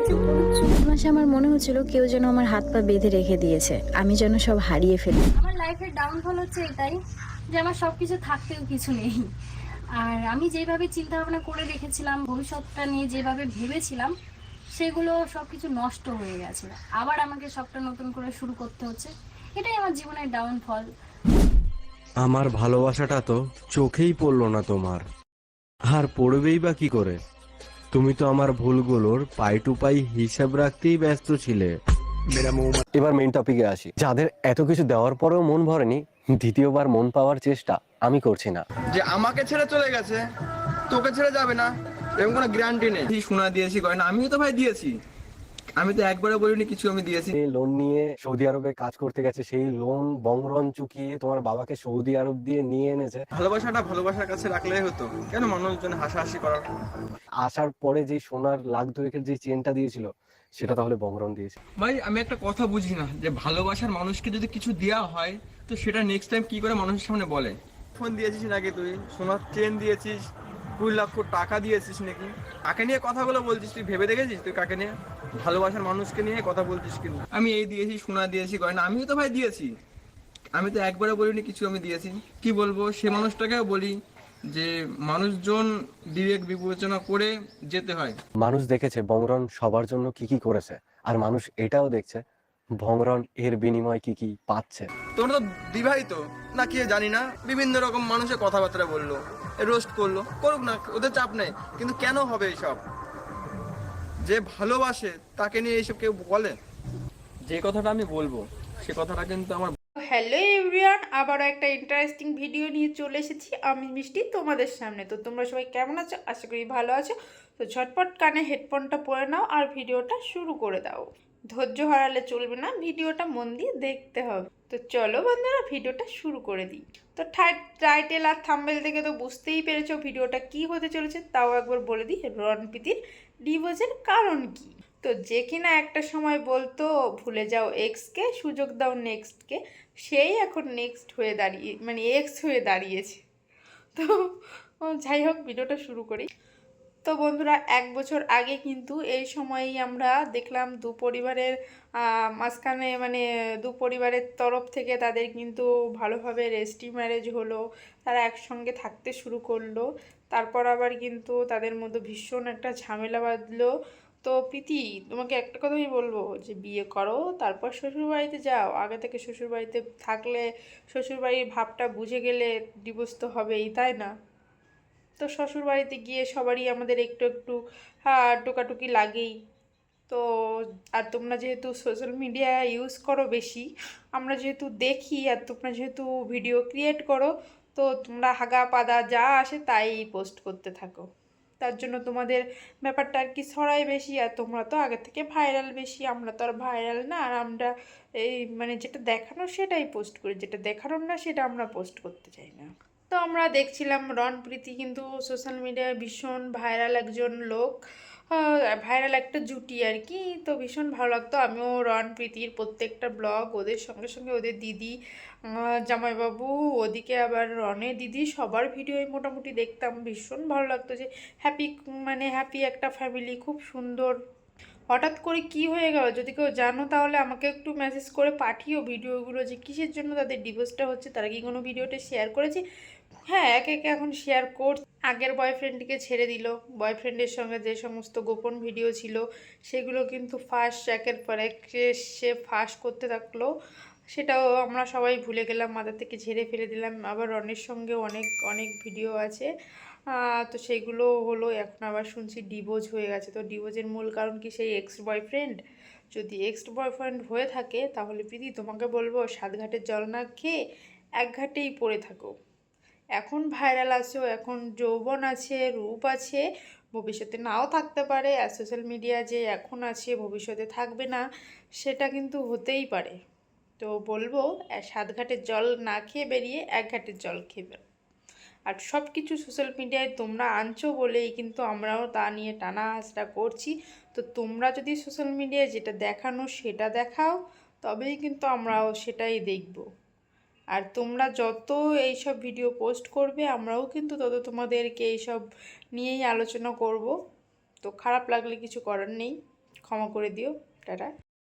মাসে আমার মনে হচ্ছিল কেউ যেন আমার হাত পা বেঁধে রেখে দিয়েছে, আমি যেন সব হারিয়ে ফেলি। আমার লাইফের ডাউনফল হচ্ছে এটাই যে আমার সবকিছু থাকতেও কিছু নেই। আর আমি যেভাবে চিন্তা ভাবনা করে রেখেছিলাম, ভবিষ্যৎটা নিয়ে যেভাবে ভেবেছিলাম, সেগুলো সবকিছু নষ্ট হয়ে গেছে। আবার আমাকে সবটা নতুন করে শুরু করতে হচ্ছে। এটাই আমার জীবনের ডাউনফল। আমার ভালোবাসাটা তো চোখেই পড়লো না তোমার, আর পড়বেই বা কি করে? তুমি তো আমার ভুলগুলোর পাই টু পাই হিসাব রাখতেই ব্যস্ত ছিলে। এবার মেইন টপিকে আসি। যাদের এত কিছু দেওয়ার পরেও মন ভরেনি, দ্বিতীয়বার মন পাওয়ার চেষ্টা আমি করছি না। যে আমাকে ছেড়ে চলে গেছে, তোকে ছেড়ে যাবে না এরকম কোনো গ্যারান্টি নেই। সোনা দিয়েছি গয়না আমিও তো ভাই দিয়েছি, আমি তো একবারে বলিনি কিছু, আমি দিয়েছি। লোন নিয়ে সৌদি আরবে কাজ করতে গেছে, সেই লোন বংরন চুকিয়ে তোমার বাবাকে সৌদি আরব দিয়ে নিয়ে এনেছে। ভালোবাসাটা ভালোবাসার কাছে রাখলেই হতো, কেন মানুষজন হাসাহাসি করার? আসার পরে যে সোনার লাখ দুয়েকের যে চেনটা দিয়েছিল, সেটা তাহলে বংরন দিয়েছে। ভাই আমি একটা কথা বুঝি না, যে ভালোবাসার মানুষকে যদি কিছু দেওয়া হয় তো সেটা নেক্সট টাইম কি করে মানুষের সামনে বলে? ফোন দিয়েছিস নাকি তুই? সোনার চেন দিয়েছিস, 2 লক্ষ টাকা দিয়েছিস নাকি? কাকে নিয়ে কথাগুলো বলছিস তুই ভেবে দেখেছিস? তুই কাকে নিয়ে? ভালোবাসার মানুষকে নিয়ে কথা বলছিস কিন্তু। আমি এই দিয়েছি, সোনা দিয়েছি গয়না আমিও তো ভাই দিয়েছি, আমি তো একবারে বলিনি কিছু, আমি দিয়েছি। কি বলবো, সে মানুষটাকেও বলি যে মানুষজন বিবেক বিবেচনা করে যেতে হয়। মানুষ দেখেছে বংরন সবার জন্য কি কি করেছে, আর মানুষ এটাও দেখছে ভংরন এর বিনিময়ে কি কি পাচ্ছে। তোমরা তো বিবাহিত না কি জানি না, বিভিন্ন রকম মানুষের কথাবার্তা বললো, রোস্ট করলো, করুক না, ওদের চাপ নেই, কিন্তু কেন হবে এইসব? যে ভালোবাসে তাকে নিয়ে এইসব কেউ বলে? যে কথাটা আমি বলবো সে কথাটা কিন্তু আমার। হ্যালো এভরিওয়ান, আবারও একটা ইন্টারেস্টিং ভিডিও নিয়ে চলে এসেছি আমি মিষ্টি তোমাদের সামনে। তো তোমরা সবাই কেমন আছো? আশা করি ভালো আছো। তো ঝটপট কানে হেডফোনটা পরে নাও আর ভিডিওটা শুরু করে দাও। ধৈর্য হারালে চলবে না, ভিডিওটা মন দিয়ে দেখতে হবে। তো চলো বন্ধুরা, ভিডিওটা শুরু করে দিই। তো টাইটেল আর থাম্বনেল থেকে তো বুঝতেই পেরেছো ভিডিওটা কি হতে চলেছে। তাও একবার বলে দিই, রণপ্রীতির ডিভোর্সের কারণ কি। তো যে কিনা একটা সময় বলতো ভুলে যাও এক্সকে, সুযোগ দাও নেক্সটকে, সেই এখন নেক্সট হয়ে দাঁড়িয়ে মানে এক্স হয়ে দাঁড়িয়েছে। তো যাই হোক, ভিডিওটা শুরু করি। তো বন্ধুরা, 1 বছর আগে কিন্তু এই সময়েই আমরা দেখলাম দু পরিবারের মাঝখানে মানে দু পরিবারের তরফ থেকে তাদের কিন্তু ভালোভাবে রেজিস্ট্রি ম্যারেজ হলো, তারা একসঙ্গে থাকতে শুরু করলো। তারপর আবার কিন্তু তাদের মধ্যে ভীষণ একটা ঝামেলা বাঁধলো। তো প্রীতি, তোমাকে একটা কথাই বলবো যে বিয়ে করো, তারপর শ্বশুরবাড়িতে যাও। আগে থেকে শ্বশুরবাড়িতে থাকলে, শ্বশুরবাড়ির ভাবটা বুঝে গেলে ডিভোর্স তো হবেই, তাই না? তো শ্বশুরবাড়িতে গিয়ে সবারই আমাদের একটু একটু টোকাটুকি লাগেই। তো আর তোমরা যেহেতু সোশ্যাল মিডিয়া ইউজ করো বেশি, আমরা যেহেতু দেখি, আর তোমরা যেহেতু ভিডিও ক্রিয়েট করো, তো তোমরা হাগা পাদা যা আসে তাই পোস্ট করতে থাকো। তার জন্য তোমাদের ব্যাপারটা আর কি ছড়াই বেশি, আর তোমরা তো আগে থেকে ভাইরাল বেশি, আমরা তো আর ভাইরাল না। আর আমরা এই মানে যেটা দেখানো সেটাই পোস্ট করি, যেটা দেখানোর না সেটা আমরা পোস্ট করতে চাই না। তো আমরা দেখছিলাম রণপ্রীতি কিন্তু সোশ্যাল মিডিয়ায় ভীষণ ভাইরাল একজন লোক, ভাইরাল একটা জুটি আর কি। তো ভীষণ ভালো লাগতো। আমিও রণপ্রীতির প্রত্যেকটা ব্লগ, ওদের সঙ্গে সঙ্গে ওদের দিদি, জামাইবাবু, ওদিকে আবার রনের দিদি, সবার ভিডিওই মোটামুটি দেখতাম। ভীষণ ভালো লাগতো যে হ্যাপি, মানে হ্যাপি একটা ফ্যামিলি, খুব সুন্দর। হঠাৎ করে কি হয়ে গেল, যদি কেউ জানো তাহলে আমাকে একটু মেসেজ করে পাঠিও ভিডিওগুলো, যে কিসের জন্য তাদের ডিভোর্সটা হচ্ছে। তারা কি কোনো ভিডিওটা শেয়ার করেছে? হ্যাঁ, একে একে এখন শেয়ার করছে। আগের বয়ফ্রেন্ডকে ছেড়ে দিল, বয়ফ্রেন্ডের সঙ্গে যে সমস্ত গোপন ভিডিও ছিল সেগুলো কিন্তু ফাঁস, একের পর এক সে ফাঁস করতে থাকলো। সেটাও আমরা সবাই ভুলে গেলাম, মাথা থেকে ঝেড়ে ফেলে দিলাম। আবার রনের সঙ্গে অনেক অনেক ভিডিও আছে, তো সেগুলো হলো। এখন আবার শুনছি ডিভোর্স হয়ে গেছে। তো ডিভোর্সের মূল কারণ কি? সেই এক্স বয়ফ্রেন্ড। যদি এক্স বয়ফ্রেন্ড হয়ে থাকে তাহলে প্রীতি তোমাকে বলবো, 7 ঘাটের জল না খেয়ে 1 ঘাটেই পড়ে থাকো। এখন ভাইরাল আছো, এখন যৌবন আছে, রূপ আছে, ভবিষ্যতে নাও থাকতে পারে। আর সোশ্যাল মিডিয়া যে এখন আছে ভবিষ্যতে থাকবে না, সেটা কিন্তু হতেই পারে। তো বলবো, 7 ঘাটের জল না খেয়ে বেরিয়ে 1 ঘাটের জল খেয়ে বেরো। আর সব কিছু সোশ্যাল মিডিয়ায় তোমরা আনছো বলেই কিন্তু আমরাও তা নিয়ে টানা হাসরা করছি। তো তোমরা যদি সোশ্যাল মিডিয়ায় যেটা দেখানো সেটা দেখাও, তবেই কিন্তু আমরাও সেটাই দেখব। আর তোমরা যত এইসব ভিডিও পোস্ট করবে, আমরাও কিন্তু তত তোমাদেরকে এইসব নিয়েই আলোচনা করব। তো খারাপ লাগলে কিছু করার নেই, ক্ষমা করে দিও। টাটা।